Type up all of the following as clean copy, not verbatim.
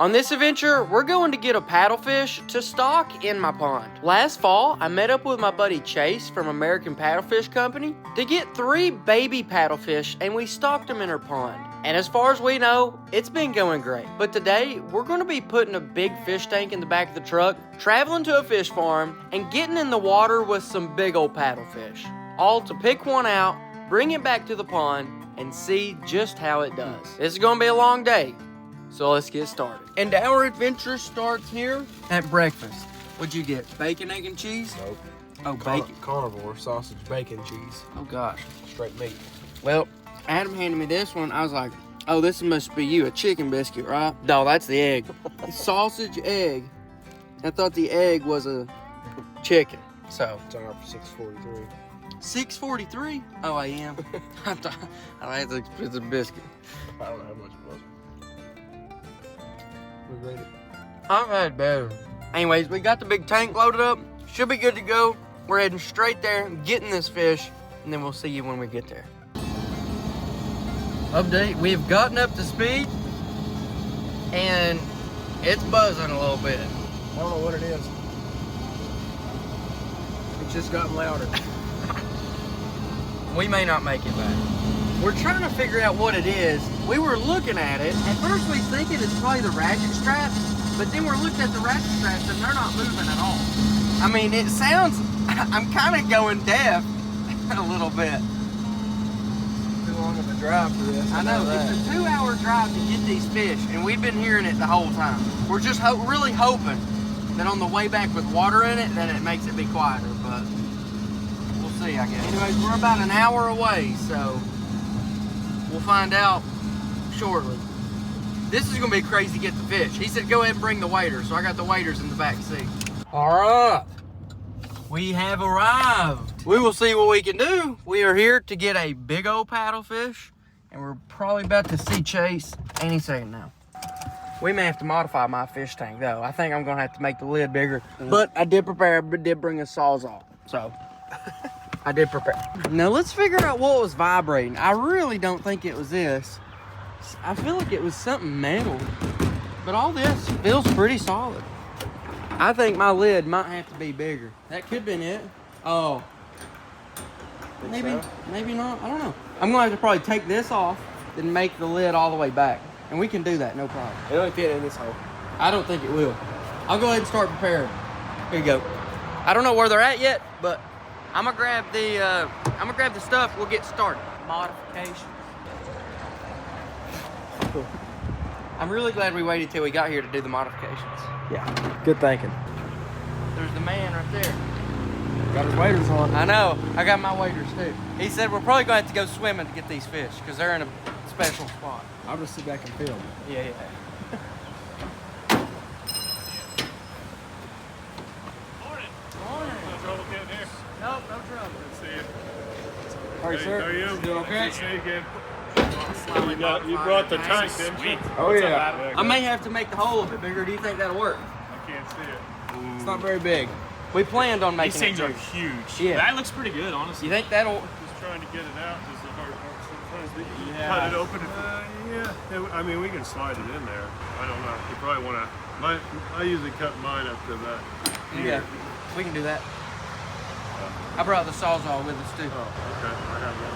On this adventure, we're going to get a paddlefish to stock in my pond. Last fall, I met up with my buddy Chase from American Paddlefish Company to get 3 baby paddlefish, and we stocked them in her pond. And as far as we know, it's been going great. But today, we're going to be putting a big fish tank in the back of the truck, traveling to a fish farm, and getting in the water with some big old paddlefish. All to pick one out, bring it back to the pond, and see just how it does. This is going to be a long day. So let's get started. And our adventure starts here at breakfast. What'd you get? Bacon, egg, and cheese? Nope. Oh, bacon. Carnivore, sausage, bacon, cheese. Oh, gosh. Straight meat. Well, Adam handed me this one. I was like, oh, this must be you, a chicken biscuit, right? No, that's the egg. Sausage, egg. I thought the egg was a chicken. So. It's on for $6.43. $6.43? Oh, I am. I thought it's a biscuit. I don't know how much it was. We rate it. I've had better. Anyways, we got the big tank loaded up. Should be good to go. We're heading straight there, getting this fish, and then we'll see you when we get there. Update, we have gotten up to speed, and it's buzzing a little bit. I don't know what it is. It's just gotten louder. We may not make it back. We're trying to figure out what it is. We were looking at it. At first we thinking it's probably the ratchet straps, but then we're looking at the ratchet straps and they're not moving at all. I mean, it sounds, I'm kind of going deaf a little bit. Too long of a drive for this. I know, it's a 2-hour drive to get these fish, and we've been hearing it the whole time. We're just really hoping that on the way back with water in it, that it makes it be quieter, but we'll see, I guess. Anyways, we're about an hour away, so we'll find out shortly. This is gonna be crazy to get the fish. He said go ahead and bring the waders, so I got the waders in the back seat. All right, we have arrived. We will see what we can do. We are here to get a big old paddlefish, and we're probably about to see Chase any second now. We may have to modify my fish tank though. I think I'm gonna have to make the lid bigger, but I did prepare, but did bring a Sawzall, so. I did prepare. Now let's figure out what was vibrating. I really don't think it was this. I feel like it was something metal, but all this feels pretty solid. I think my lid might have to be bigger. That could have been it. Oh, maybe not. I don't know. I'm gonna have to probably take this off and make the lid all the way back, and we can do that, no problem. It only fit in this hole. I don't think it will. I'll go ahead and start preparing. Here you go. I don't know where they're at yet, but I'm gonna grab the stuff. We'll get started. Modifications. Cool. I'm really glad we waited till we got here to do the modifications. Yeah, good thinking. There's the man right there. Got his waders on. I know. I got my waders too. He said we're probably gonna have to go swimming to get these fish because they're in a special spot. I'll just sit back and film. Yeah. Nope, no trouble. Good to see you. All right, sir. How are you? Doing okay? Good to see you again. You brought the tank, didn't you? Oh, yeah. I may have to make the hole a bit bigger. Do you think that'll work? I can't see it. It's not very big. We planned on making These things it are big. huge. Yeah. That looks pretty good, honestly. You think that'll... Just trying to get it out is the hard part sometimes. You Yeah. cut it open. Yeah. I mean, we can slide it in there. I don't know. You probably want to... I usually cut mine up to that. Yeah, we can do that. I brought the Sawzall with us too. Oh, okay.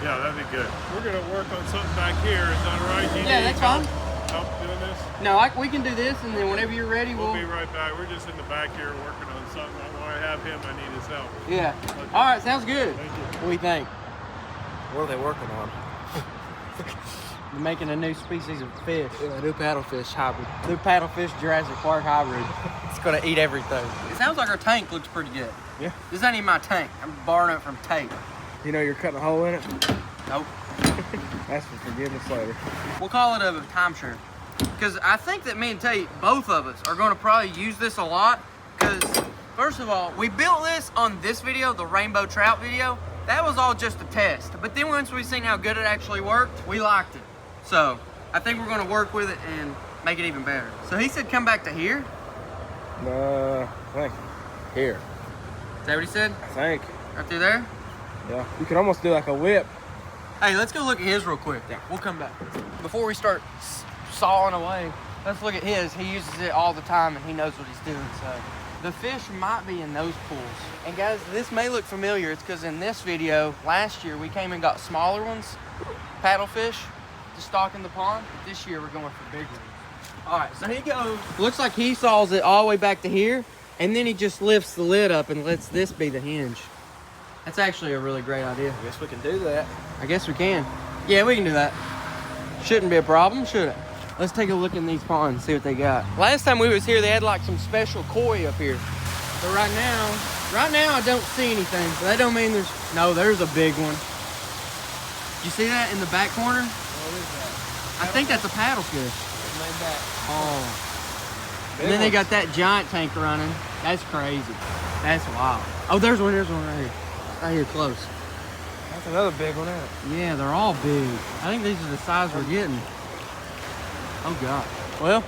Yeah, that'd be good. We're going to work on something back here. Is that all right? Yeah, that's fine. Help doing this? No, we can do this, and then whenever you're ready, We'll be right back. We're just in the back here working on something. While I have him, I need his help. Yeah. All right, sounds good. Thank you. What do you think? What are they working on? We're making a new species of fish. Yeah, a new paddlefish hybrid. New paddlefish Jurassic Park hybrid. It's gonna eat everything. It sounds like our tank looks pretty good. Yeah. This ain't even my tank. I'm borrowing it from Tate. You know you're cutting a hole in it? Nope. Ask for forgiveness later. We'll call it a timeshare. Because I think that me and Tate, both of us, are gonna probably use this a lot. Because, first of all, we built this on this video, the rainbow trout video. That was all just a test. But then once we seen how good it actually worked, we liked it. So, I think we're gonna work with it and make it even better. So he said come back to here. I think here. Is that what he said? I think. Right through there? Yeah. You could almost do like a whip. Hey, let's go look at his real quick. Yeah. We'll come back. Before we start sawing away, let's look at his. He uses it all the time and he knows what he's doing, so. The fish might be in those pools. And guys, this may look familiar. It's because in this video, last year, we came and got smaller ones, paddlefish, to stock in the pond. But this year, we're going for bigger ones. All right, so he goes. Looks like he saws it all the way back to here, and then he just lifts the lid up and lets this be the hinge. That's actually a really great idea. I guess we can do that. I guess we can. Yeah, we can do that. Shouldn't be a problem, should it? Let's take a look in these ponds, see what they got. Last time we was here, they had like some special koi up here. But right now I don't see anything. So that don't mean there's, no, there's a big one. You see that in the back corner? What is that? I think that's a paddlefish. Back. Oh. And then they got that giant tank running. That's crazy. That's wild. Oh, there's one right here. Right here close. That's another big one, isn't it? Yeah, they're all big. I think these are the size we're getting. Oh God. Well,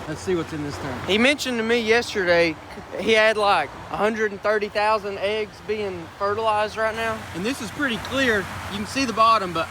let's see what's in this tank. He mentioned to me yesterday he had like 130,000 eggs being fertilized right now. And this is pretty clear. You can see the bottom, but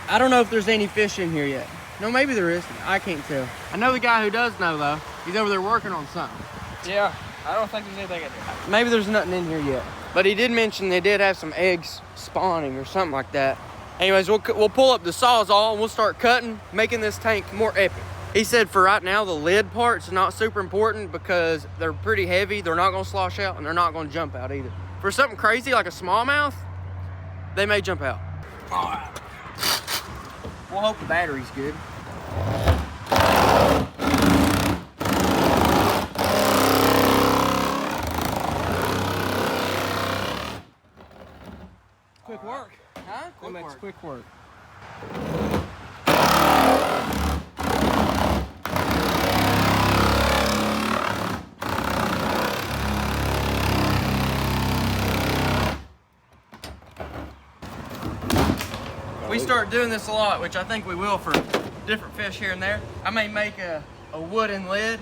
I don't know if there's any fish in here yet. No, maybe there is. I can't tell. I know the guy who does know though. He's over there working on something. Yeah, I don't think there's anything in there. Maybe there's nothing in here yet. But he did mention they did have some eggs spawning or something like that. Anyways, we'll pull up the Sawzall and we'll start cutting, making this tank more epic. He said for right now, the lid part's not super important because they're pretty heavy. They're not gonna slosh out and they're not gonna jump out either. For something crazy like a smallmouth, they may jump out. All right. We'll hope the battery's good. Quick work. Huh? Quick work. We start doing this a lot, which I think we will for different fish here and there. I may make a wooden lid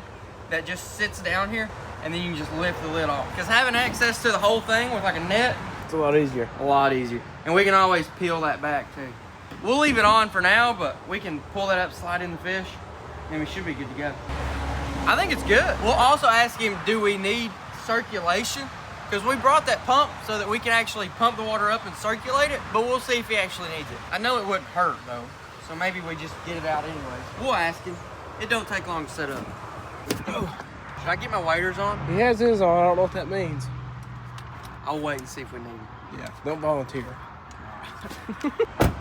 that just sits down here and then you can just lift the lid off. Because having access to the whole thing with like a net, It's a lot easier. a lot easier. And we can always peel that back too. We'll leave it on for now, but we can pull that up, slide in the fish, and we should be good to go. I think it's good. We'll also ask him, do we need circulation? Because we brought that pump so that we can actually pump the water up and circulate it, but we'll see if he actually needs it. I know it wouldn't hurt though, so maybe we just get it out anyways. We'll ask him. It don't take long to set up. Should I get my waders on? He has his on. I don't know what that means. I'll wait and see if we need them. Yeah. Don't volunteer.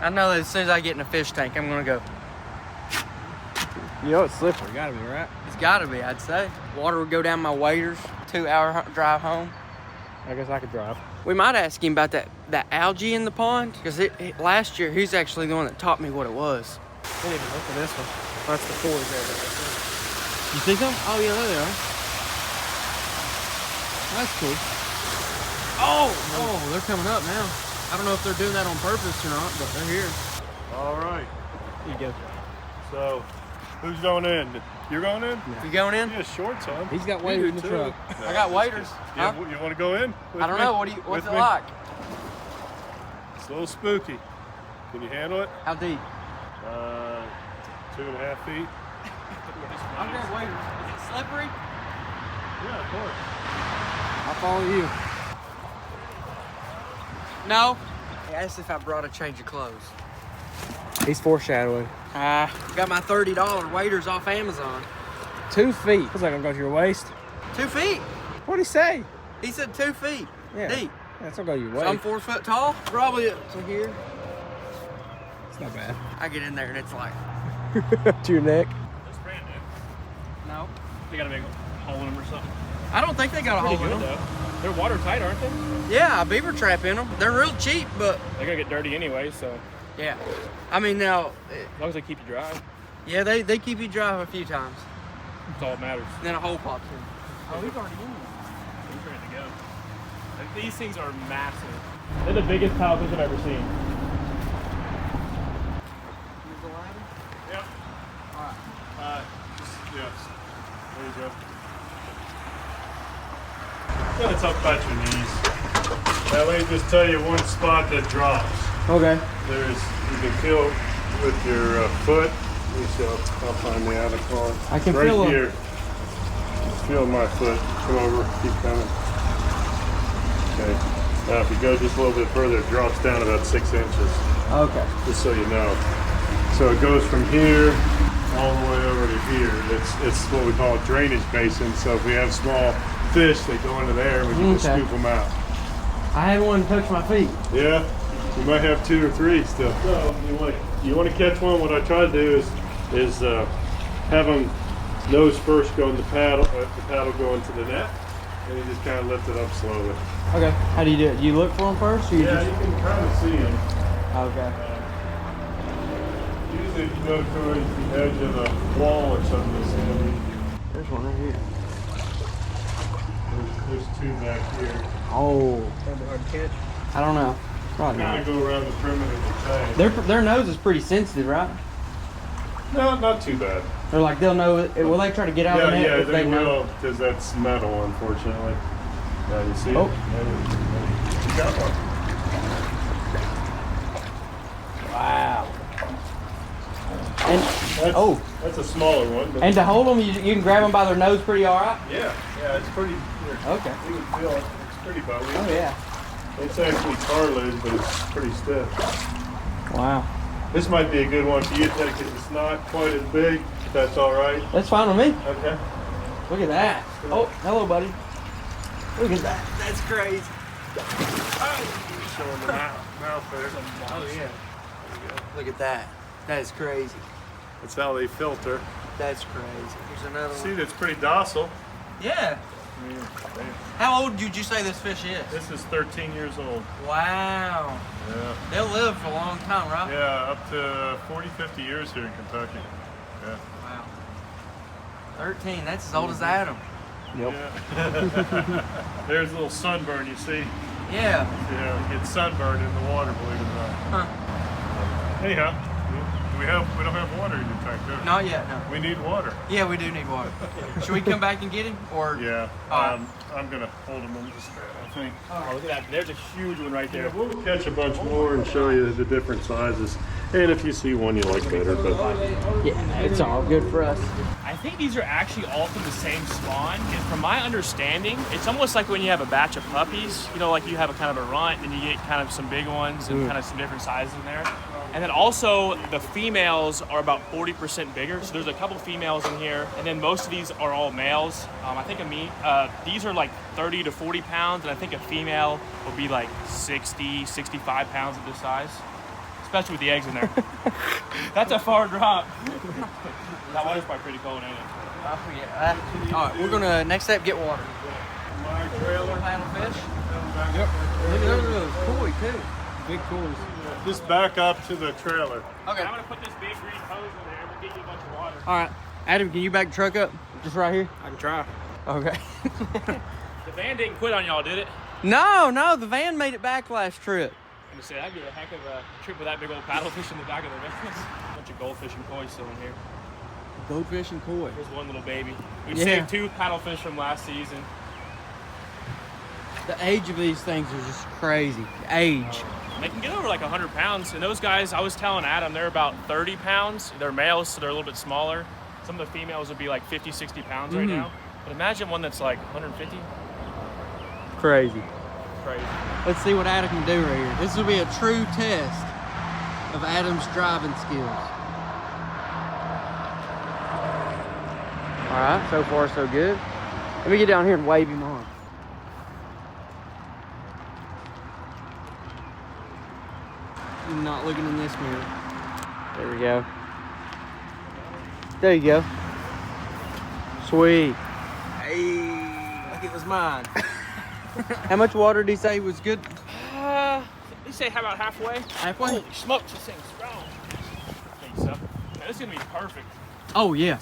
I know that as soon as I get in a fish tank, I'm gonna go. You know it's slippery. Gotta be, right? It's gotta be, I'd say. Water would go down my waders, 2-hour drive home. I guess I could drive. We might ask him about that algae in the pond, because last year he's actually the one that taught me what it was. I didn't even look at this one. That's the fours there. You think so? Oh yeah, there they are. That's cool. Oh, they're coming up now. I don't know if they're doing that on purpose or not, but they're here. All right. Here you go. So, who's going in? You're going in? You going in? Yeah, shorts on. He's got waders in the truck. No, I got waders. Yeah, Huh? you want to go in? I don't know. What's it like? It's a little spooky. Can you handle it? How deep? 2.5 feet. I'll grab waders. Is it slippery? Yeah, of course. I'll follow you. No. He asked if I brought a change of clothes. He's foreshadowing. Got my $30 waders off Amazon. 2 feet. What's that gonna go to your waist? 2 feet. What'd he say? He said 2 feet Yeah. deep. That's gonna go to your So I'm waist. 4 foot tall, probably up to here. It's not bad. I get in there and it's like, To your neck. That's brand new. no. They got a big hole in them or something. I don't think they got a hole in them. though. They're watertight, aren't they? Yeah, a beaver trap in them. They're real cheap, but They're gonna get dirty anyway, so yeah. I mean now, as long as they keep you dry, yeah, they keep you dry a few times. that's all that matters. And then a hole pops in. Oh, he's already in there. He's ready to go. Like, these things are massive. They're the biggest paddlefish I've ever seen. Use the ladder? Yep. Alright. Yes. There you go. Gonna talk about your knees. Now let me just tell you one spot that drops. Okay. You can feel with your foot Let me show. I'll find the out cord. I can right feel here. Feel my foot. Come over. Keep coming. Okay. Now, if you go just a little bit further, it drops down about 6 inches. Okay. Just so you know. So it goes from here all the way over to here. It's what we call a drainage basin. So if we have small fish, they go into there and we can just scoop them out. I had one touch my feet. Yeah. You might have 2 or 3 still. So you want to catch one. What I try to do is have them nose first go in the paddle go into the net, and you just kind of lift it up slowly. Okay. How do you do it? Do you look for them first, or you Yeah, just... you can kind of see them. Okay. Usually, if you go towards the edge of a wall or something, you'll see them easier. There's one right here. There's 2 back here. Oh. Kind of hard to catch. I don't know. Probably Kind not. of go around the perimeter of the tank. Their nose is pretty sensitive, right? No, not too bad. They're like, they'll know. Will they try to get out of the net if they they know? will, because that's metal, unfortunately. Yeah, you see Oh. it? You got one. Wow. And That's a smaller one. But and to hold them, you can grab them by their nose pretty all right? yeah, it's pretty. Okay. You can feel it. It's pretty bony. Oh, yeah. It's actually cartilage, but it's pretty stiff. Wow. This might be a good one for you to take it. It's not quite as big, if that's all right. That's fine with me. Okay. Look at that. Oh, hello, buddy. Look at that. That's crazy. Showing the mouth there. Oh, yeah. Look at that. That is crazy. That's how they filter. That's crazy. Here's another one. See, that's pretty docile. Yeah. How old did you say this fish is? This is 13 years old. Wow. Yeah. They'll live for a long time, right? Yeah, up to 40, 50 years here in Kentucky. Yeah. Wow. 13, that's as old as Adam. Yep. Yeah. There's a little sunburn, you see. Yeah. Yeah, you get sunburned in the water, believe it or not. Huh. Anyhow, we don't have water in the tank, do we? Not yet, no. We need water. Yeah, we do need water. Should we come back and get him? Or Yeah. Alright. I'm gonna hold him in just I think. Oh, look at that. There's a huge one right there. Yeah, we'll catch a bunch more and show you the different sizes. And if you see one you like better, but yeah, it's all good for us. I think these are actually all from the same spawn. And from my understanding, it's almost like when you have a batch of puppies, you know, like you have a kind of a runt and you get kind of some big ones and kind of some different sizes in there. And then also the females are about 40% bigger. So there's a couple females in here. And then most of these are all males. I think these are like 30 to 40 pounds. And I think a female will be like 60, 65 pounds of this size. Especially with the eggs in there. That's a far drop. That water's probably pretty cold, ain't it? Oh, yeah. All right, we're gonna next step get water. my trailer. Paddlefish. Yep. Look at those koi too. Big kois. Just back up to the trailer. Okay. I'm gonna put this big green hose in there. We'll get you a bunch of water. All right, Adam, can you back the truck up? Just right here. I can try. Okay. The van didn't quit on y'all, did it? No, the van made it back last trip. I'm gonna say that'd be a heck of a trip with that big old paddlefish in the back of the van. A bunch of goldfish and koi still in here. Goldfish and koi. There's one little baby. We Yeah. saved 2 paddlefish from last season. The age of these things is just crazy. The age. They can get over like 100 pounds. And those guys, I was telling Adam, they're about 30 pounds. They're males, so they're a little bit smaller. Some of the females would be like 50, 60 pounds right now. But imagine one that's like 150. Crazy. Crazy. Let's see what Adam can do right here. This will be a true test of Adam's driving skills. All right, so far so good. Let me get down here and wave him on. I'm not looking in this mirror. There we go. There you go. Sweet. Hey, like it was mine. How much water did he say was good? They say how about halfway? Halfway? Holy smokes, this thing's strong. Thank you, son. Man, this is gonna be perfect. Oh, yeah.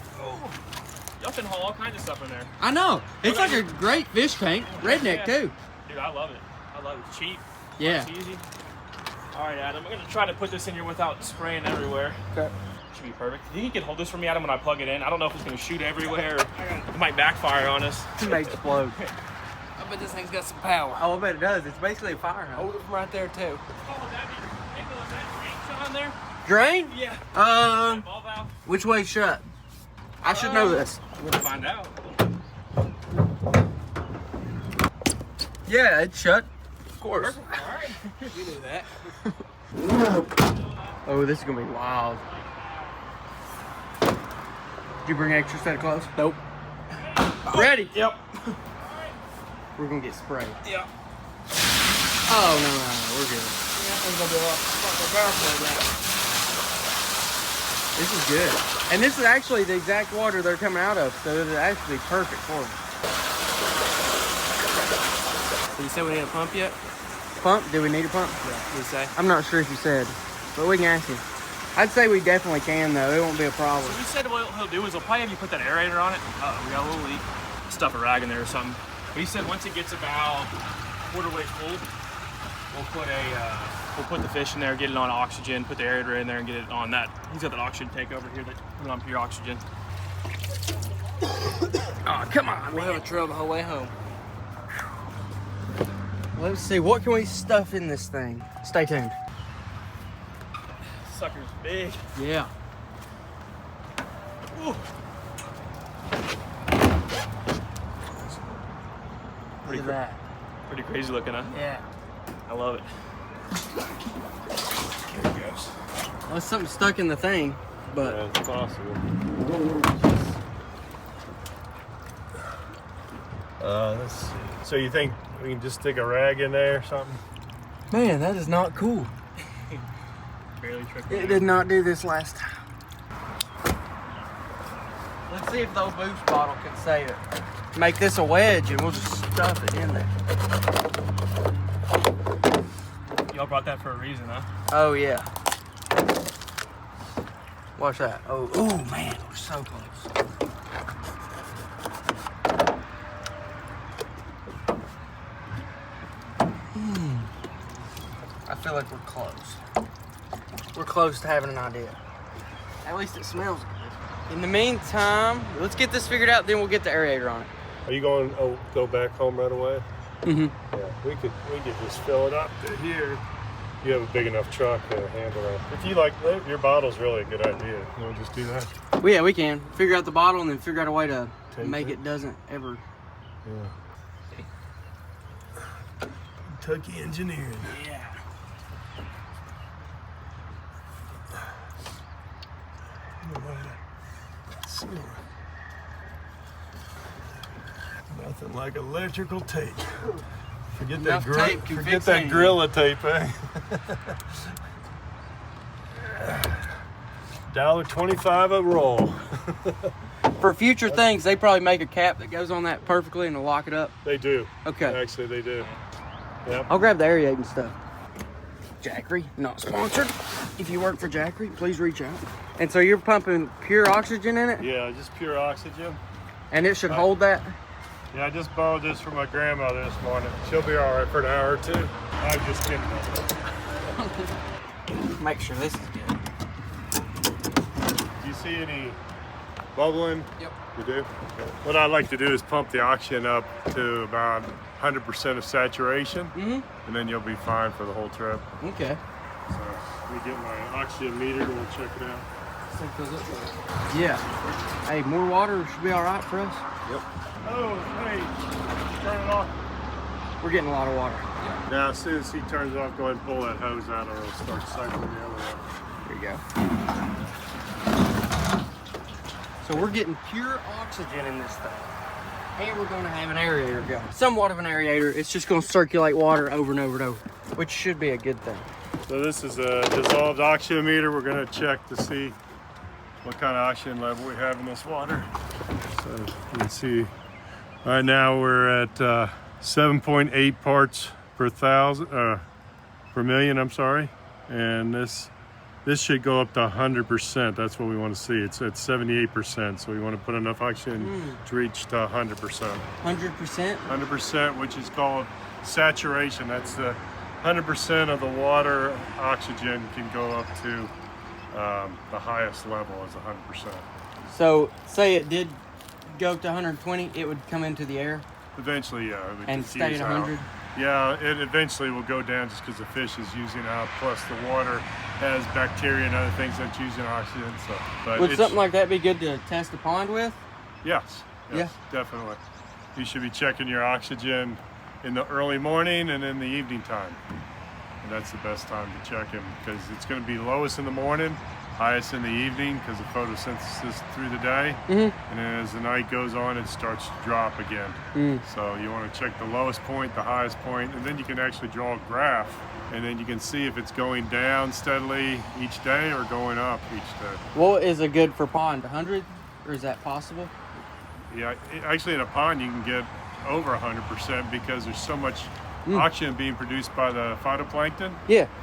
Y'all can haul all kinds of stuff in there. I know. It's like a great fish tank. Redneck, too. Dude, I love it. I love it. It's cheap. Yeah. It's easy. All right, Adam. I'm gonna try to put this in here without spraying everywhere. Okay. Should be perfect. Do you think you can hold this for me, Adam, when I plug it in? I don't know if it's gonna shoot everywhere or it might backfire on us. It may explode. I bet this thing's got some power. Oh, I bet it does. It's basically a fire hose. Hold it from right there too. Oh, would that be Kendall, is that drain on there? Drain? Yeah. Um, Ball valve? Which way's shut? I should know this. We're gonna find out. Yeah, it's shut. Of course. All right. You knew that. Oh, this is gonna be wild. Did you bring extra set of clothes? Nope. Ready? Yep. We're gonna get sprayed. Yep. Oh, no, we're good. There's gonna be a lot of Barbourville now. This is good. And this is actually the exact water they're coming out of, so it's actually perfect for them. Did you say we need a pump yet? Pump? Do we need a pump? Yeah. Did you say? I'm not sure if you said, but we can ask him. I'd say we definitely can, though. It won't be a problem. So he said what he'll do is he'll probably have you put that aerator on it. We got a little leak. Stuff a rag in there or something. But he said once it gets about quarter way full, we'll put the fish in there, get it on oxygen, put the aerator in there, and get it on that. He's got that oxygen tank over here that put it on pure oxygen. Oh, come on, We'll have a trail the whole way home. Let's see, what can we stuff in this thing? Stay tuned. Sucker's big. Yeah. Ooh. Look at that. Pretty crazy looking, huh? Yeah. I love it. There it goes. Well, it's something stuck in the thing, but Yeah, it's possible. Let's see. So you think we can just stick a rag in there or something? man, that is not cool. Barely trickled. It did not do this last time. Let's see if the old boost bottle can save it. Make this a wedge and we'll just stuff it in there. Y'all brought that for a reason, huh? Oh yeah. Watch that. Oh, ooh, man, we're so close. I feel like we're close. We're close to having an idea. At least it smells good. In the meantime, let's get this figured out, then we'll get the aerator on it. Are you going to go back home right away? Mm-hmm. Yeah, we could just fill it up to here. You have a big enough truck to handle it. If you like, your bottle's really a good idea. You want to just do that? Well, yeah, we can. Figure out the bottle and then figure out a way to make it doesn't ever. Yeah. Kentucky engineering. Yeah. Nothing like electrical tape. Forget Enough that tape can forget fix that anything. Gorilla tape, eh? $1.25 a roll. For future things, they probably make a cap that goes on that perfectly and they'll lock it up. They do. Okay. Actually, they do. Yep. I'll grab the aerating stuff. Jackery, not sponsored. If you work for Jackery, please reach out. And so you're pumping pure oxygen in it? Yeah, just pure oxygen. And it should hold that? Yeah, I just borrowed this from my grandmother this morning. She'll be all right for an hour or two. I'm just kidding. Make sure this is good. Do you see any bubbling? Yep. You do? Okay. What I like to do is pump the oxygen up to about 100% of saturation, Mm-hmm. and then you'll be fine for the whole trip. Okay. So let me get my oxygen meter and we'll check it out. Yeah. Hey, more water should be all right for us. Yep. Oh, hey, turn it off. We're getting a lot of water. Now, as soon as he turns it off, go ahead and pull that hose out or it'll start cycling the other way. There you go. So we're getting pure oxygen in this thing. And we're going to have an aerator go. Somewhat of an aerator. It's just going to circulate water over and over and over, which should be a good thing. So this is a dissolved oxygen meter. We're going to check to see what kind of oxygen level we have in this water. So you can see right now we're at 7.8 parts per million, I'm sorry. And this should go up to 100%. That's what we want to see. It's at 78%. So we want to put enough oxygen to reach to 100%. 100%? 100%, which is called saturation. That's the 100% of the water oxygen can go up to the highest level is 100%. So say it did go to 120, it would come into the air Eventually, yeah. It would and stay diffuse at 100? out. Yeah, it eventually will go down just because the fish is using out, plus the water has bacteria and other things that's using oxygen. So, but Would something like that be good to test the pond with? Yes, definitely. You should be checking your oxygen in the early morning and in the evening time. And that's the best time to check him because it's going to be lowest in the morning, highest in the evening because of photosynthesis through the day. And then as the night goes on, it starts to drop again. So you want to check the lowest point, the highest point, and then you can actually draw a graph. And then you can see if it's going down steadily each day or going up each day. What is a good for pond? 100? Or is that possible? Yeah, actually in a pond you can get over 100% because there's so much oxygen being produced by the phytoplankton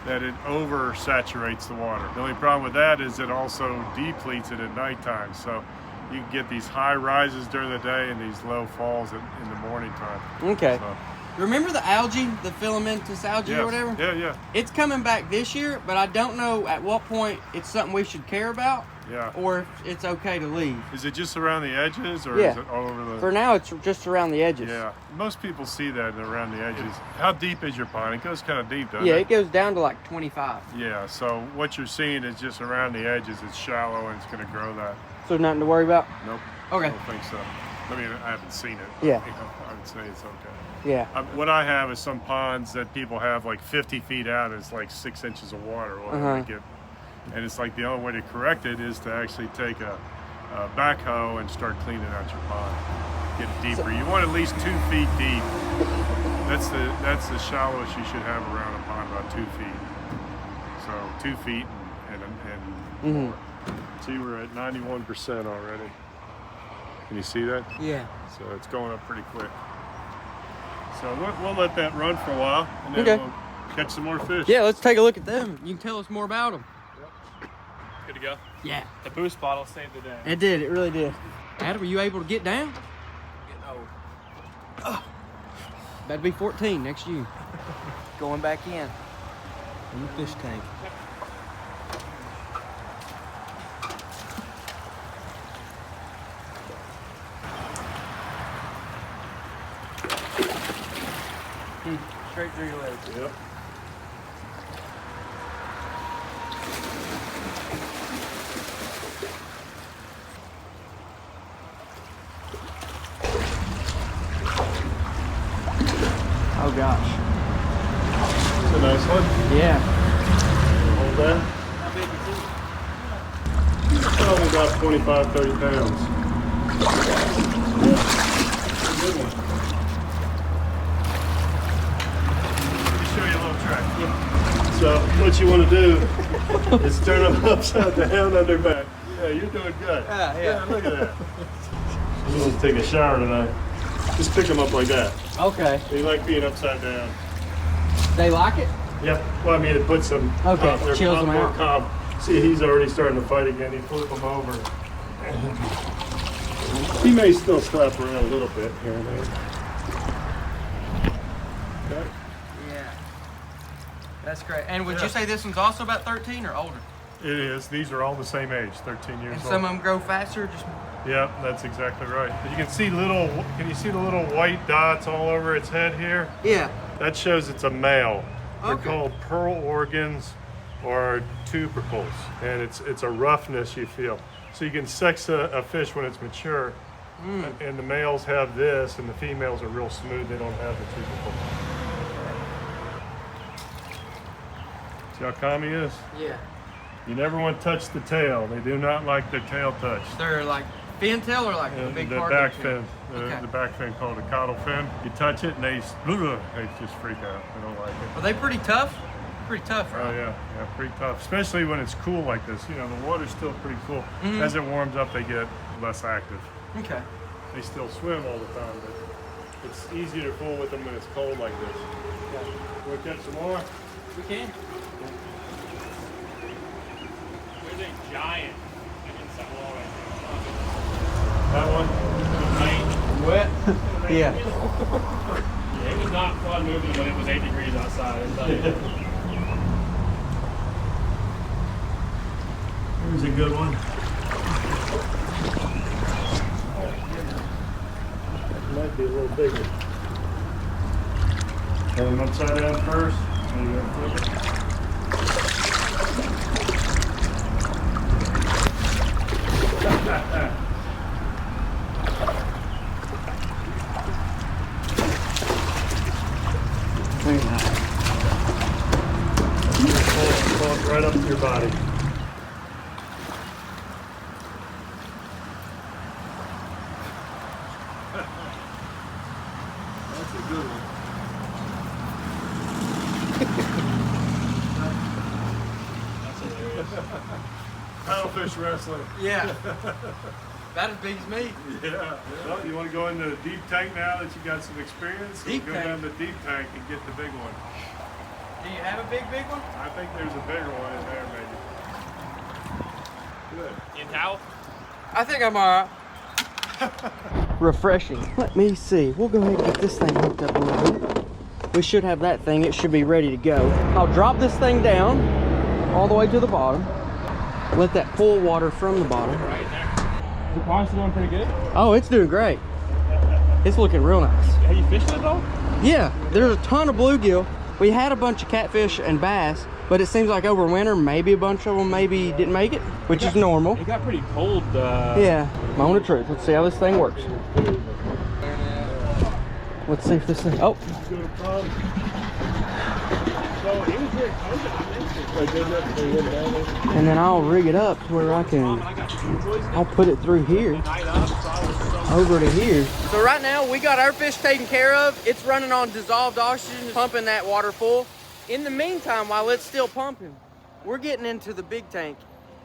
that it oversaturates the water. The only problem with that is it also depletes it at nighttime. So you can get these high rises during the day and these low falls in the morning time. Okay. So, remember the algae, the filamentous algae or whatever? Yeah. It's coming back this year, but I don't know at what point it's something we should care about. Yeah. Or if it's okay to leave. Is it just around the edges or is it all over the... For now, it's just around the edges. Yeah. Most people see that around the edges. How deep is your pond? It goes kind of deep, doesn't it? Yeah, it goes down to like 25. Yeah, so what you're seeing is just around the edges. It's shallow and it's going to grow that. So nothing to worry about? Nope. Okay. I don't think so. I mean, I haven't seen it. Yeah. I would say it's okay. Yeah. What I have is some ponds that people have like 50 feet out. It's like 6 inches of water. They get, and it's like the only way to correct it is to actually take a backhoe and start cleaning out your pond. Get deeper. You want at least 2 feet deep. That's the shallowest you should have around a pond, about 2 feet. So 2 feet and more. See, we're at 91% already. Can you see that? Yeah. So it's going up pretty quick. So we'll let that run for a while, and then we'll catch some more fish. Yeah, let's take a look at them. You can tell us more about them. Good to go? Yeah. The boost bottle saved the day. It did. It really did. Adam, are you able to get down? That'd be 14 next year. Going back in the fish tank. Straight through your legs. Yep. Oh gosh. It's a nice one. Yeah. Hold that. How big is it? Probably about 25, 30 pounds. Good one. Let me show you a little trick. So what you want to do is turn them upside down on their back. Yeah, you're doing good. Yeah. Look at that. I'm going to take a shower tonight. Just pick them up like that. Okay. They like being upside down. They like it? Yep. Well, I mean, it puts them. Okay, chills them more out. calm. See, he's already starting to fight again. He flipped them over. He may still slap around a little bit here and there. Okay. Yeah. That's great. And would you say this one's also about 13 or older? It is. These are all the same age, 13 years And old. some of them grow faster? Just Yep, that's exactly right. But you can see can you see the little white dots all over its head here? Yeah. That shows it's a male. They're Okay. called pearl organs or tubercles, and it's a roughness you feel. So you can sex a fish when it's mature, and the males have this, and the females are real smooth. They don't have the tubercle. See how calm he is? Yeah. You never want to touch the tail. They do not like their tail touched. They're like fin tail or like a big The part back of fin, Okay. the back fin called a caudal fin. You touch it and they just freak out. They don't like it. Are they pretty tough? Pretty tough, right? Oh yeah, pretty tough. Especially when it's cool like this. You know, the water's still pretty cool. As it warms up, they get less active. Okay. They still swim all the time, but it's easier to fool with them when it's cold like this. Want to catch some more? We can. There's a giant against that wall right That one? Wet? Yeah. there. It was not fun moving when it was 8 degrees outside. I'll tell you. Here's a good one. That might be a little bigger. Have them upside down first. So you're gonna flip it. Very nice. Pull it right up to your body. That's a good one. That's hilarious. Paddlefish wrestling. Yeah. About as big as me. Yeah. Well, you want to go into the deep tank now that you got some experience? Deep go tank? down the deep tank and get the big one. Do you have a big one? I think there's a bigger one in there, maybe. Good. In towel? I think I'm all right. Refreshing. Let me see. We'll go ahead and get this thing hooked up a little bit. We should have that thing. It should be ready to go. I'll drop this thing down all the way to the bottom. Let that pull water from the bottom. Right in there. Is the pond still doing pretty good? Oh, it's doing great. It's looking real nice. Have you fished it at all? Yeah, there's a ton of bluegill. We had a bunch of catfish and bass, but it seems like over winter, maybe a bunch of them maybe didn't make it, which is normal. It got pretty cold. Yeah, moment of truth. Let's see how this thing works. Let's see if this thing, oh. And then I'll rig it up to where I can, I'll put it through here, over to here. So right now we got our fish taken care of. It's running on dissolved oxygen, pumping that water full. In the meantime, while it's still pumping, we're getting into the big tank.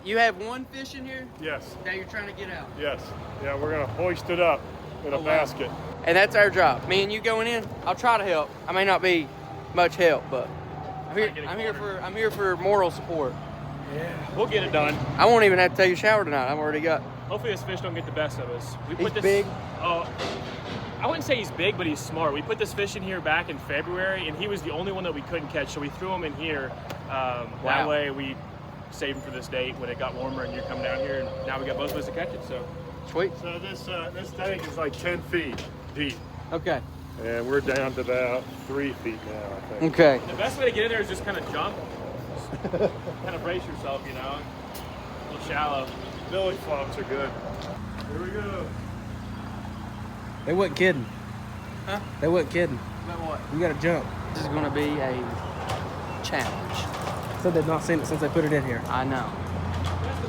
You have one fish in here Yes. that you're trying to get out. Yes. Yeah, we're gonna hoist it up in a wow. basket. And that's our job. Me and you going in, I'll try to help. I may not be much help, but I'm here for moral support. Yeah, we'll get it done. I won't even have to take a shower tonight. I've already got. Hopefully this fish don't get the best of us. He's big. I wouldn't say he's big, but he's smart. We put this fish in here back in February, and he was the only one that we couldn't catch, so we threw him in here. That way we saved him for this date when it got warmer and you come down here, and now we got both of us to catch it. So Sweet. So this tank is like 10 feet deep, Okay. and we're down to about 3 feet now, I think. Okay. the best way to get in there is just kind of jump, kind of brace yourself, you know, a little shallow. Billy flops are good. Here we go. They wasn't kidding. Huh? They wasn't kidding. About what? You gotta jump. This is gonna be a challenge. Said they've not seen it since they put it in here. I know.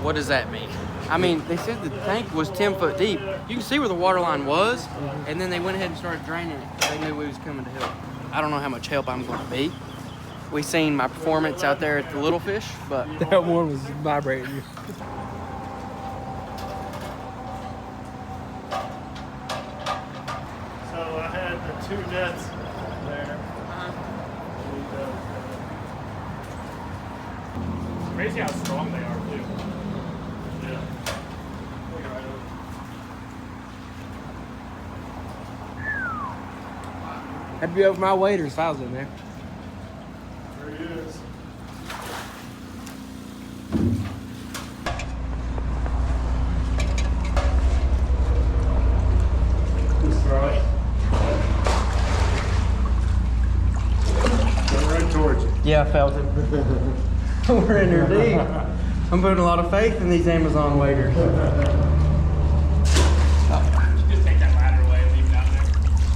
What does that mean? I mean, they said the tank was 10 foot deep. You can see where the water line was, and then they went ahead and started draining it. They knew we was coming to help. I don't know how much help I'm gonna be. We seen my performance out there at the Little Fish, but that one was vibrating you. So I had the 2 nets there. It's crazy how strong they are, too. Yeah. That'd be over my waders if I was in there. There he is. Just throw it. Go right towards you. Yeah, I felt it. We're in there deep. I'm putting a lot of faith in these Amazon waders. Just take that ladder away and leave it out there.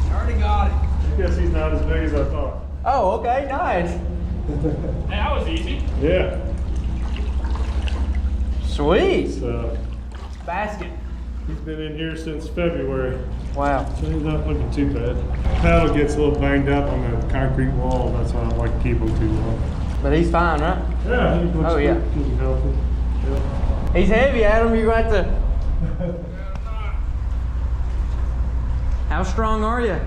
I already got it. I guess he's not as big as I thought. Oh, okay, nice. Hey, that was easy. Yeah. Sweet. So Basket. he's been in here since February. Wow. So he's not looking too bad. Paddle gets a little banged up on the concrete wall. That's why I don't like to keep him too long. But he's fine, right? Yeah, he looks Oh, yeah. good. He's healthy. Yeah. He's heavy, Adam. You're going to have to... How strong are you?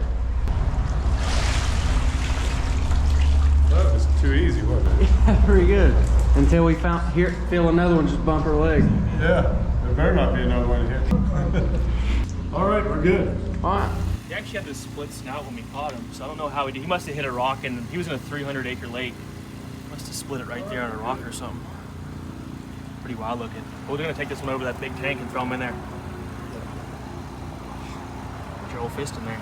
That was too easy, wasn't it? Pretty good. Until we feel another one just bump our leg. Yeah. There better not be another one here. All right, we're good. All right. He actually had this split snout when we caught him, so I don't know how he did. He must have hit a rock, and he was in a 300-acre lake. Must have split it right there on a rock or something. Pretty wild looking. We're gonna take this one over that big tank and throw him in there. Put your old fist in there.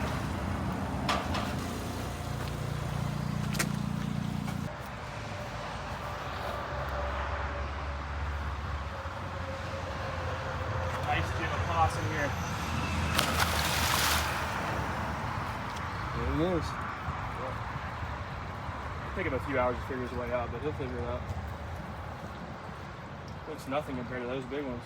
Nice, dude. There he is. It'll take him a few hours to figure his way out, but he'll figure it out. Looks nothing compared to those big ones.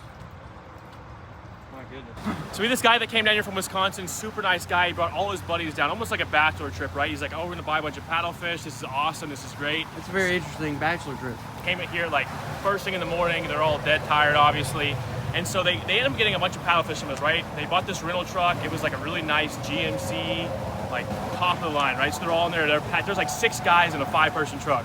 My goodness. So we had this guy that came down here from Wisconsin, super nice guy. He brought all his buddies down, almost like a bachelor trip, right? He's like, oh, we're gonna buy a bunch of paddlefish. This is awesome, this is great. It's a very interesting bachelor trip. Came in here like first thing in the morning. They're all dead tired, obviously. And so they ended up getting a bunch of paddlefish from us, right? They bought this rental truck. It was like a really nice GMC, like top of the line, right? So they're all in there. There's like 6 guys in a 5-person truck.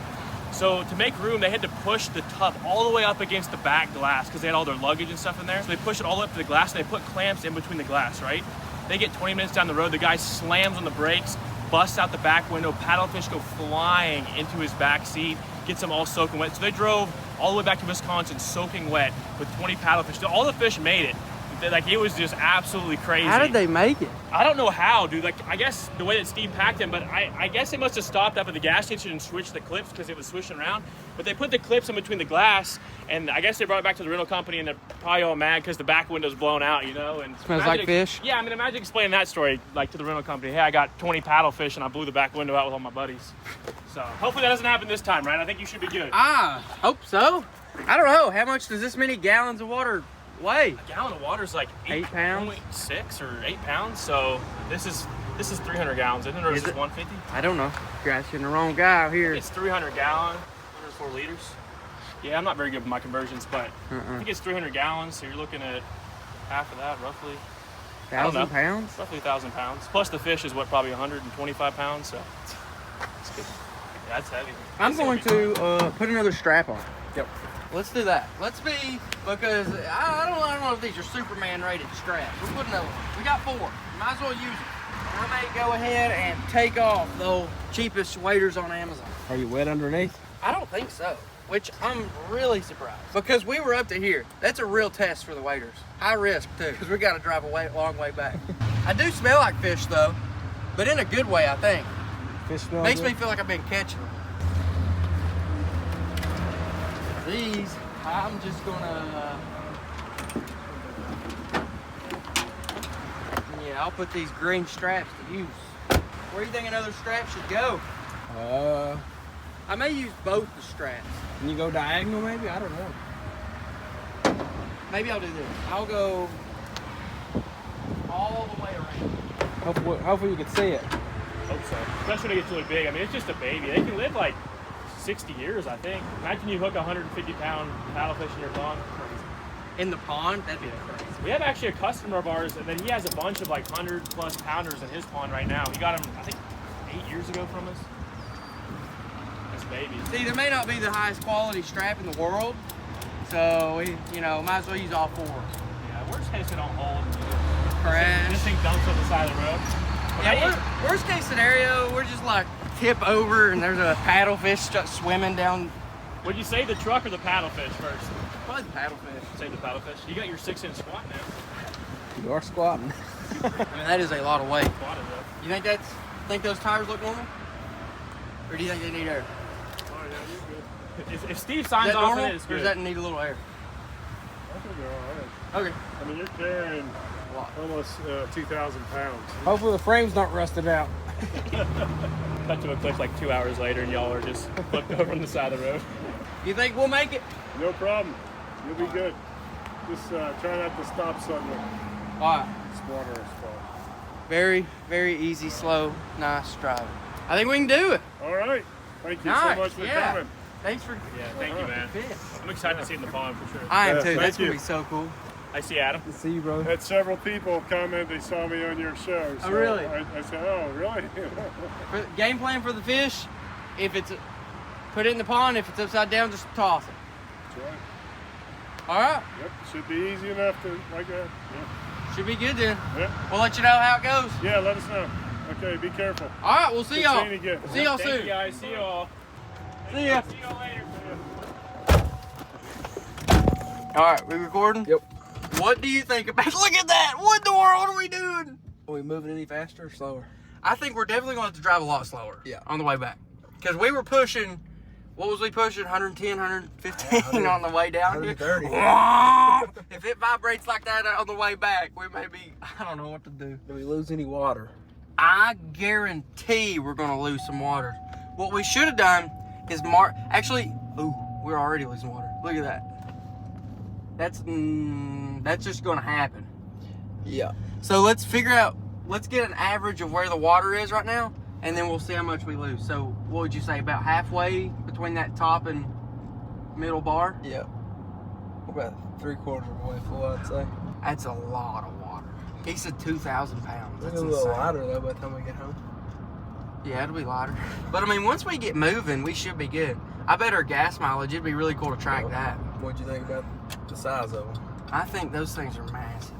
So to make room, they had to push the tub all the way up against the back glass because they had all their luggage and stuff in there. So they push it all the way up to the glass and they put clamps in between the glass, right? They get 20 minutes down the road. The guy slams on the brakes, busts out the back window. Paddlefish go flying into his back seat, gets them all soaking wet. So they drove all the way back to Wisconsin soaking wet with 20 paddlefish. All the fish made it. Like, it was just absolutely crazy. How did they make it? I don't know how, dude. Like, I guess the way that Steve packed them, but I guess they must have stopped up at the gas station and switched the clips because it was swishing around. But they put the clips in between the glass, and I guess they brought it back to the rental company, and they're probably all mad because the back window's blown out, you know? And Smells like fish? Yeah, I mean, imagine explaining that story, like, to the rental company. Hey, I got 20 paddlefish, and I blew the back window out with all my buddies. So, hopefully that doesn't happen this time, right? I think you should be good. I hope so. I don't know. How much does this many gallons of water weigh? A gallon of water is like 8 pounds? 6 or 8 pounds. So this is 300 gallons, isn't it? Or is this 150? I don't know. You're asking the wrong guy out here. It's 300 gallon, 104 liters. Yeah, I'm not very good with my conversions, but I think it's 300 gallons. So you're looking at half of that, roughly. 1,000 pounds? Roughly 1,000 pounds. Plus the fish is what, probably 125 pounds. So it's good. Yeah, that's heavy. I'm going to put another strap on. Yep. Let's do that. Let's be, because I don't know if these are Superman rated straps. We'll put another one. We got 4. Might as well use them. I may go ahead and take off the cheapest waders on Amazon. Are you wet underneath? I don't think so, which I'm really surprised. Because we were up to here. That's a real test for the waders. High risk too, because we got to drive a long way back. I do smell like fish though, but in a good way, I think. Fish smell Makes good? me feel like I've been catching them. These, I'm just gonna, yeah, I'll put these green straps to use. Where do you think another strap should go? I may use both the straps. Can you go diagonal maybe? I don't know. Maybe I'll do this. I'll go all the way around. Hopefully you can see it. Hope so. Especially when it gets really big. I mean, it's just a baby. They can live like 60 years, I think. Imagine you hook a 150-pound paddlefish in your pond. In the pond? That'd be crazy. We have actually a customer of ours, and then he has a bunch of like 100-plus pounders in his pond right now. He got them, I think, 8 years ago from us. That's babies. See, there may not be the highest quality strap in the world, so we, might as well use all 4. Yeah, worst case, it don't hold. Crash. This thing dumps on the side of the road. Yeah, worst case scenario, we're just like tip over and there's a paddlefish just swimming down. Would you say the truck or the paddlefish first? Probably the paddlefish. Say the paddlefish. You got your 6-inch squat now. You are squatting. I mean, that is a lot of weight. Squatted though. You think those tires look normal? Or do you think they need air? Oh yeah, you're good. If Steve Is signs that off normal, on it, it's or good. does that need a little air? I think you're all right. Okay. I mean, you're carrying almost 2,000 pounds. Hopefully the frame's not rusted out. Cut to a cliff like 2 hours later, and y'all are just flipped over on the side of the road. You think we'll make it? No problem. You'll be good. Just try not to stop suddenly. All right. It's water is fun. Very, very easy, slow, nice driving. I think we can do it. All right. Thank you Nice, so much for yeah. coming. Thanks for Yeah, thank you, man. this. I'm excited to see it in the pond for sure. I am Yeah, too. thank That's going you. to be so cool. I see Adam. Good to see you, brother. Had several people comment they saw me on your show. So really? I said, oh, really? For the game plan for the fish, if it's put it in the pond, if it's upside down, just toss it. That's right. All right. Yep. Should be easy enough to like that. Yeah. Should be good then. Yeah. We'll let you know how it goes. Yeah. Let us know. Okay. Be careful. All right. We'll see Good y'all. seeing you again. See y'all Thank soon. you guys. See y'all. See ya. See y'all later. All right. We recording? Yep. What do you think about? Look at that. What in the world are we doing? Are we moving any faster or slower? I think we're definitely going to have to drive a lot slower. Yeah. On the way back. Because we were pushing, what was we pushing? 110, 115 on the way down here. 130. If it vibrates like that on the way back, we may be, I don't know what to do. Do we lose any water? I guarantee we're gonna lose some water. What we should have done is actually, ooh, we're already losing water. Look at that. That's just gonna happen. Yeah. So let's figure out, let's get an average of where the water is right now, and then we'll see how much we lose. So what would you say, about halfway between that top and middle bar? Yeah. We're about 3/4 of the way full, I'd say. That's a lot of water. He said 2,000 pounds. It's That's a little insane. lighter though by the time we get home. Yeah, it'll be lighter. But I mean, once we get moving, we should be good. I bet our gas mileage, it'd be really cool to track that. What'd you think about the size of them? I think those things are massive.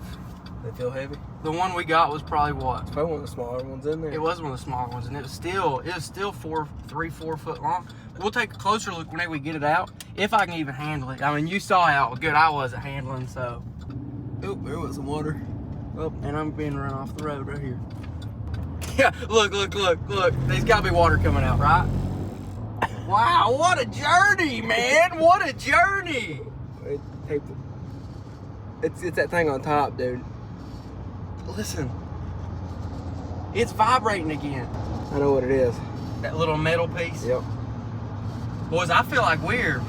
They feel heavy? The one we got was probably what? It's probably one of the smaller ones in there. It was one of the smaller ones, and it was still 3-4 foot long. We'll take a closer look whenever we get it out, if I can even handle it. I mean, you saw how good I was at handling, so. Oop, there was some water. Oh, and I'm being run off the road right here. Yeah, look. There's gotta be water coming out, right? Wow, what a journey, man! What a journey! It taped it. It's that thing on top, dude. Listen, it's vibrating again. I know what it is. That little metal piece. Yep. Boys, I feel like we're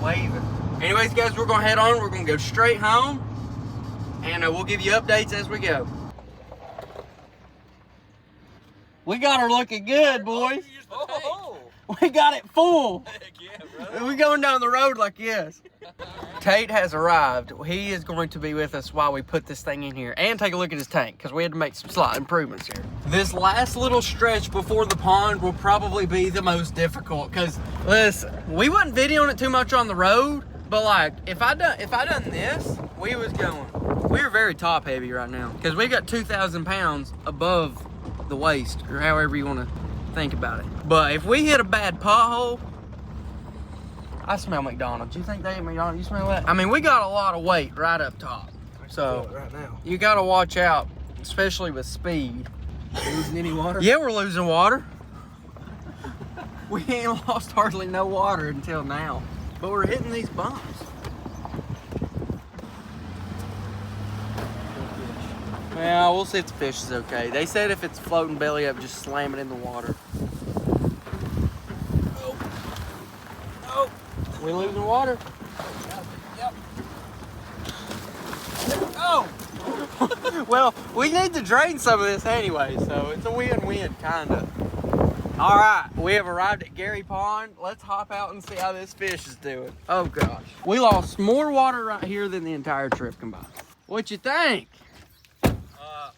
waving. Anyways, guys, we're gonna head on. We're gonna go straight home, and we'll give you updates as we go. We got her looking good, boys. Oh, We got it full. heck yeah, bro. We're going down the road like this. Tate has arrived. He is going to be with us while we put this thing in here and take a look at his tank, because we had to make some slight improvements here. This last little stretch before the pond will probably be the most difficult, because listen, we wasn't videoing it too much on the road, but like if I done this, we were very top heavy right now, because we got 2,000 pounds above the waist, or however you want to think about it. But if we hit a bad pothole, I smell McDonald's. You think they ate McDonald's? You smell that? I mean, we got a lot of weight right up top. So Right now. you got to watch out, especially with speed. Losing any water? Yeah, we're losing water. We ain't lost hardly no water until now. But we're hitting these bumps. Yeah, we'll see if the fish is okay. They said if it's floating belly up, just slam it in the water. Oh, we losing water? Yep. Oh! Well, we need to drain some of this anyway, so it's a win-win, kinda. All right, we have arrived at Gary Pond. Let's hop out and see how this fish is doing. Oh gosh. We lost more water right here than the entire trip combined. What you think?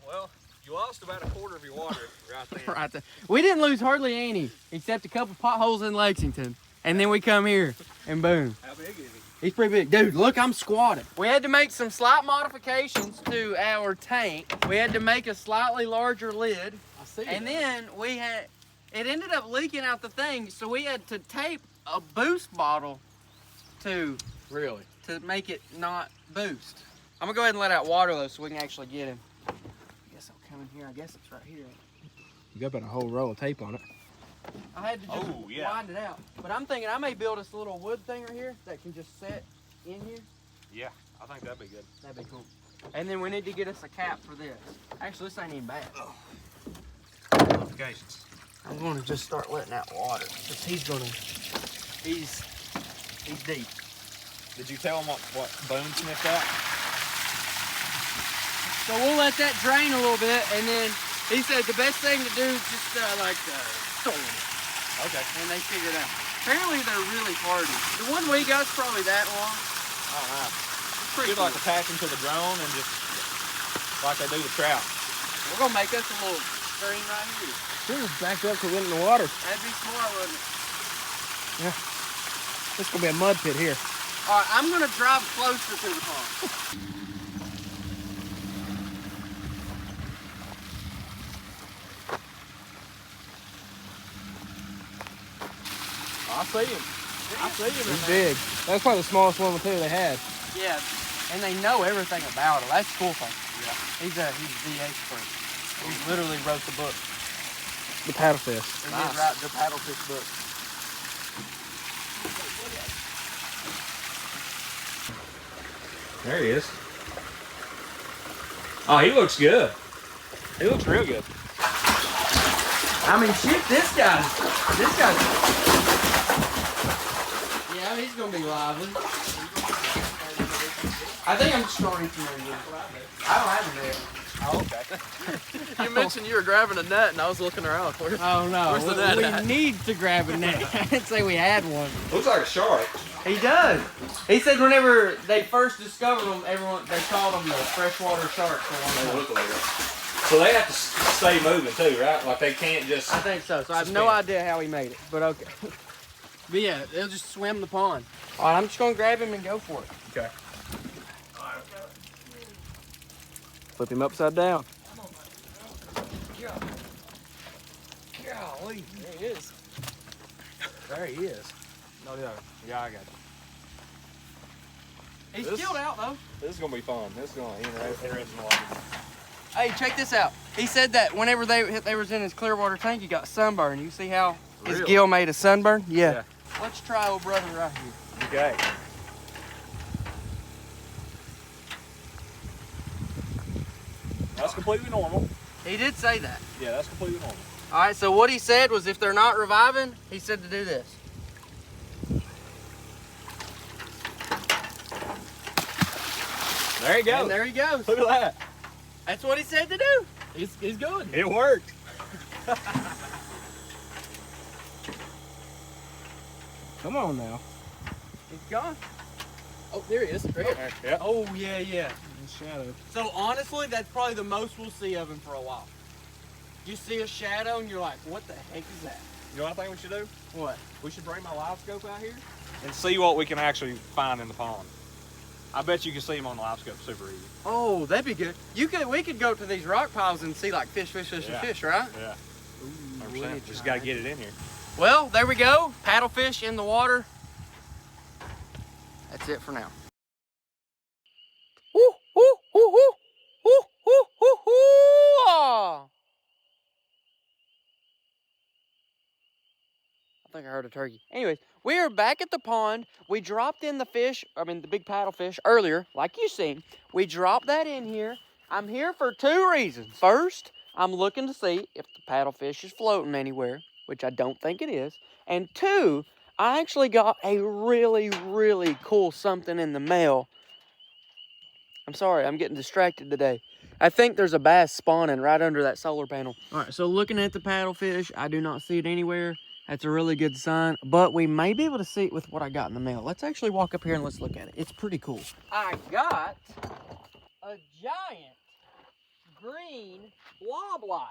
Well, you lost about 1/4 of your water right there. Right there. We didn't lose hardly any, except a couple potholes in Lexington. And then we come here, and boom. How big is he? He's pretty big. Dude, look, I'm squatting. We had to make some slight modifications to our tank. We had to make a slightly larger lid. I see. And then it ended up leaking out the thing, so we had to tape a boost bottle to make it not boost. I'm gonna go ahead and let out water though, so we can actually get him. I guess I'll come in here. I guess it's right here. You got about a whole roll of tape on it. I had to just wind it out. But I'm thinking I may build this little wood thing right here that can just set in here. Yeah, I think that'd be good. That'd be cool. And then we need to get us a cap for this. Actually, this ain't even bad. Modifications. I'm gonna just start letting out water, because he's deep. Did you tell him what Boone sniffed out? So we'll let that drain a little bit, and then he said the best thing to do is just store it. Okay. And they figured it out. Apparently they're really hardy. The one we got's probably that long. Oh, wow. It's pretty You'd cool. like attach him to the drone and just like they do the trout. We're gonna make us a little stream right here. Should have backed up to went in the water. That'd be smart, wouldn't it? Yeah. This is gonna be a mud pit here. All right, I'm gonna drive closer to the pond. I see him. I see him. He's big. That's probably the smallest one too they had. Yeah, and they know everything about it. That's the cool thing. Yeah. He's the expert. He literally wrote the book. The paddlefish. He did write the paddlefish book. There he is. Oh, he looks good. He looks real good. I mean, shit, this guy's. Yeah, he's gonna be lively. I think I'm just gonna reach in there again. I don't have a net. Oh, okay. You mentioned you were grabbing a net, and I was looking around. Oh no, Where's the net we at? need to grab a net. I didn't say we had one. Looks like a shark. He does. He said whenever they first discovered them, they called them the freshwater sharks for a long They time. look like it. So they have to stay moving too, right? Like they can't just. I think so. So I have no idea how he made it, but okay. But yeah, they'll just swim the pond. All right, I'm just gonna grab him and go for it. Okay. Flip him upside down. Golly, there he is. There he is. No, yeah, I got you. He's chilled out though. This is gonna be fun. This is gonna be interesting. Hey, check this out. He said that whenever they was in his clear water tank, he got sunburn. You see how his Really? gill made a sunburn? Yeah. Yeah. Let's try old brother right here. Okay. That's completely normal. He did say that. Yeah, that's completely normal. All right, so what he said was if they're not reviving, he said to do this. There he goes. And there he goes. Look at that. That's what he said to do. He's good. It worked. Come on now. He's gone. Oh, there he is. Right here. Yeah. Oh, yeah, yeah. In the shadow. So honestly, that's probably the most we'll see of him for a while. You see a shadow and you're like, what the heck is that? You know what I think we should do? What? We should bring my live scope out here and see what we can actually find in the pond. I bet you can see them on the live scope super easy. Oh, that'd be good. We could go to these rock piles and see like fish, Yeah. right? Yeah. Ooh, 100%. Just gotta get it in here. Well, there we go. Paddlefish in the water. That's it for now. Ooh, ooh, ooh, ooh, ooh, ooh, ooh, ooh. I think I heard a turkey. Anyways, we are back at the pond. We dropped in the fish, the big paddlefish earlier, like you seen. We dropped that in here. I'm here for two reasons. First, I'm looking to see if the paddlefish is floating anywhere, which I don't think it is. And two, I actually got a really, really cool something in the mail. I'm sorry, I'm getting distracted today. I think there's a bass spawning right under that solar panel. All right, so looking at the paddlefish, I do not see it anywhere. That's a really good sign, but we may be able to see it with what I got in the mail. Let's actually walk up here and let's look at it. It's pretty cool. I got a giant green bloblot.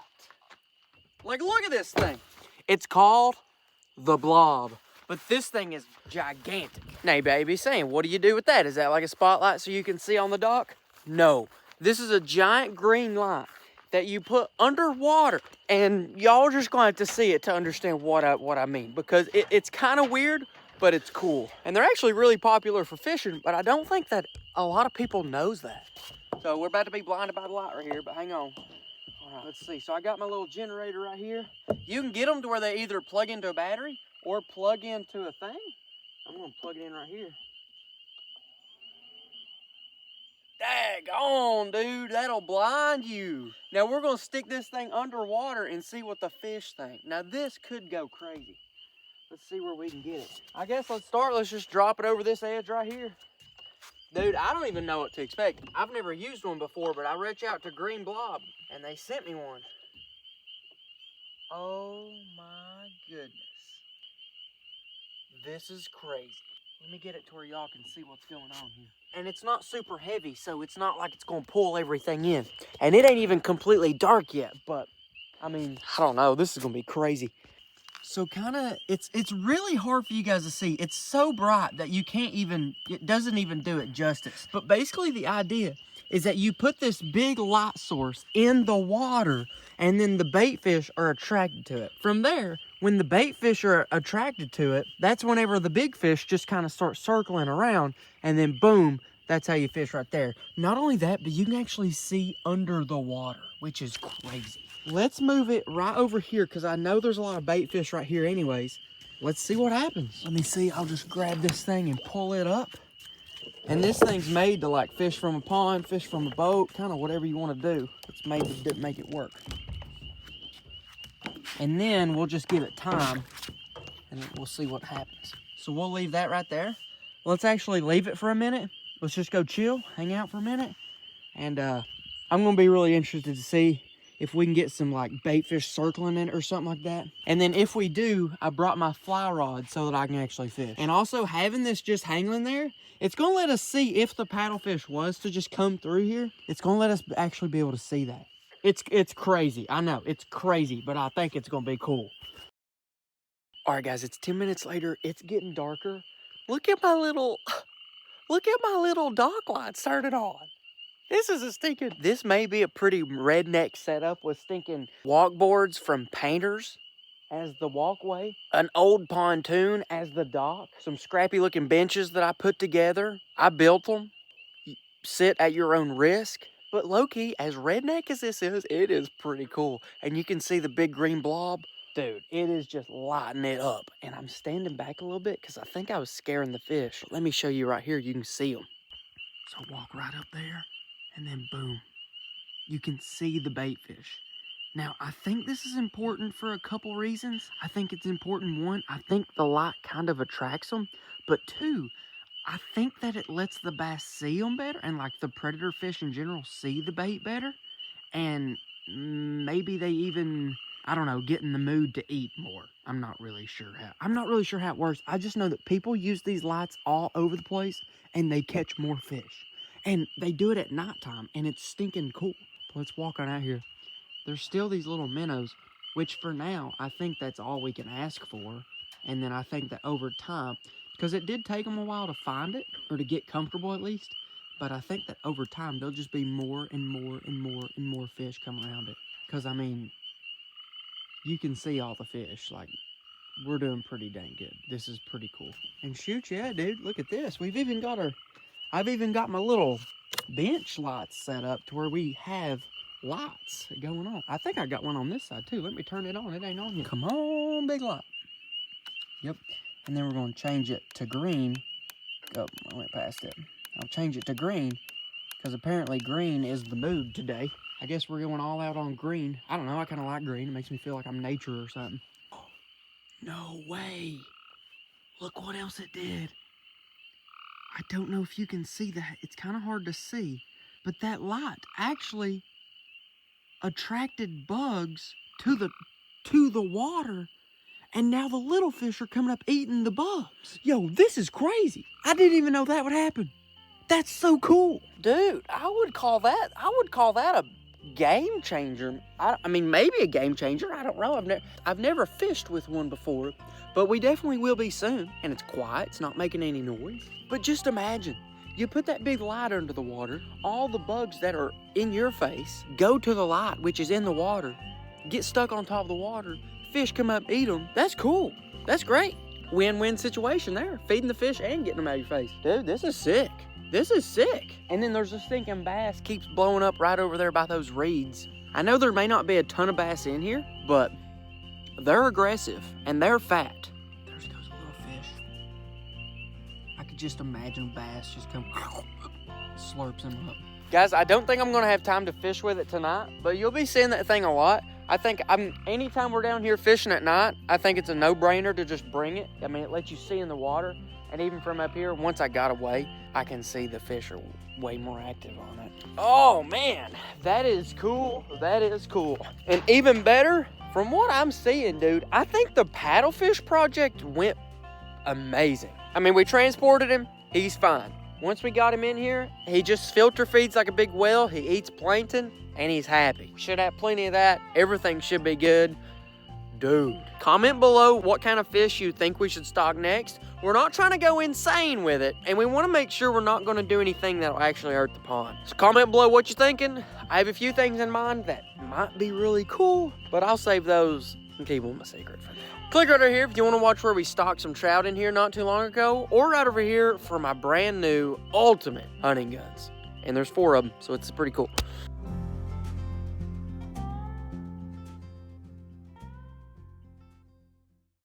Like, look at this thing. It's called the Blob, but this thing is gigantic. Now, you may be saying, what do you do with that? Is that like a spotlight so you can see on the dock? No, this is a giant green light that you put underwater, and y'all are just going to have to see it to understand what I mean, because it's kind of weird, but it's cool. And they're actually really popular for fishing, but I don't think that a lot of people knows that. So we're about to be blinded by the light right here, but hang on. All right, let's see. So I got my little generator right here. You can get them to where they either plug into a battery or plug into a thing. I'm going to plug it in right here. Daggone, dude, that'll blind you. Now we're gonna stick this thing underwater and see what the fish think. Now this could go crazy. Let's see where we can get it. I guess let's just drop it over this edge right here. Dude, I don't even know what to expect. I've never used one before, but I reached out to Green Blob and they sent me one. Oh my goodness. This is crazy. Let me get it to where y'all can see what's going on here. And it's not super heavy, so it's not like it's gonna pull everything in. And it ain't even completely dark yet, but I don't know, this is gonna be crazy. So it's really hard for you guys to see. It's so bright that it doesn't even do it justice. But basically the idea is that you put this big light source in the water and then the bait fish are attracted to it. From there, when the bait fish are attracted to it, that's whenever the big fish just kind of start circling around, and then boom, that's how you fish right there. Not only that, but you can actually see under the water, which is crazy. Let's move it right over here because I know there's a lot of bait fish right here anyways. Let's see what happens. Let me see, I'll just grab this thing and pull it up. And this thing's made to like fish from a pond, fish from a boat, kind of whatever you want to do. It's made to make it work. And then we'll just give it time and we'll see what happens. So we'll leave that right there. Let's actually leave it for a minute. Let's just go chill, hang out for a minute. And I'm gonna be really interested to see if we can get some like bait fish circling in it or something like that. And then if we do, I brought my fly rod so that I can actually fish. And also having this just hanging there, it's gonna let us see if the paddlefish was to just come through here. It's gonna let us actually be able to see that. It's crazy, I know, it's crazy, but I think it's gonna be cool. All right, guys, it's 10 minutes later. It's getting darker. Look at my little dock light started on. This may be a pretty redneck setup with stinking walkboards from painters as the walkway, an old pontoon as the dock, some scrappy looking benches that I put together. I built them. Sit at your own risk. But low-key, as redneck as this is, it is pretty cool. And you can see the big green blob. Dude, it is just lighting it up. And I'm standing back a little bit because I think I was scaring the fish. But let me show you right here. You can see them. So walk right up there and then boom. You can see the bait fish. Now, I think this is important for a couple reasons. I think it's important, one, I think the light kind of attracts them. But two, I think that it lets the bass see them better and like the predator fish in general see the bait better. And maybe they even, I don't know, get in the mood to eat more. I'm not really sure how it works. I just know that people use these lights all over the place and they catch more fish. And they do it at nighttime and it's stinking cool. Let's walk on out here. There's still these little minnows, which for now, I think that's all we can ask for. And then I think that over time, because it did take them a while to find it, or to get comfortable at least, but I think that over time, there'll just be more and more and more and more fish come around it. Because, I mean, you can see all the fish. Like, we're doing pretty dang good. This is pretty cool. And shoot, yeah, dude, look at this. I've even got my little bench lights set up to where we have lights going on. I think I got one on this side, too. Let me turn it on. It ain't on yet. Come on, big light. Yep. And then we're going to change it to green. Oh, I went past it. I'll change it to green because apparently green is the mood today. I guess we're going all out on green. I don't know. I kind of like green. It makes me feel like I'm nature or something. Oh, no way. Look what else it did. I don't know if you can see that. It's kind of hard to see. But that light actually attracted bugs to the water. And now the little fish are coming up eating the bugs. Yo, this is crazy. I didn't even know that would happen. That's so cool. Dude, I would call that a game changer. I mean, maybe a game changer. I don't know. I've never fished with one before, but we definitely will be soon. And it's quiet. It's not making any noise. But just imagine, you put that big light under the water, all the bugs that are in your face go to the light, which is in the water, get stuck on top of the water, fish come up, eat them. That's cool. That's great. Win-win situation there. Feeding the fish and getting them out of your face. Dude, this is sick. This is sick. And then there's a stinking bass keeps blowing up right over there by those reeds. I know there may not be a ton of bass in here, but they're aggressive and they're fat. There goes a little fish. I could just imagine a bass just come slurps him up. Guys, I don't think I'm gonna have time to fish with it tonight, but you'll be seeing that thing a lot. I think anytime we're down here fishing at night, I think it's a no-brainer to just bring it. I mean, it lets you see in the water. And even from up here, once I got away, I can see the fish are way more active on it. Oh, man, that is cool. That is cool. And even better, from what I'm seeing, dude, I think the paddlefish project went amazing. I mean, we transported him. He's fine. Once we got him in here, he just filter feeds like a big whale. He eats plankton, and he's happy. We should have plenty of that. Everything should be good. Dude, comment below what kind of fish you think we should stock next. We're not trying to go insane with it, and we want to make sure we're not going to do anything that'll actually hurt the pond. So comment below what you're thinking. I have a few things in mind that might be really cool, but I'll save those and keep them a secret for now. Click right over here if you want to watch where we stocked some trout in here not too long ago, or right over here for my brand new ultimate hunting guns. And there's 4 of them, so it's pretty cool.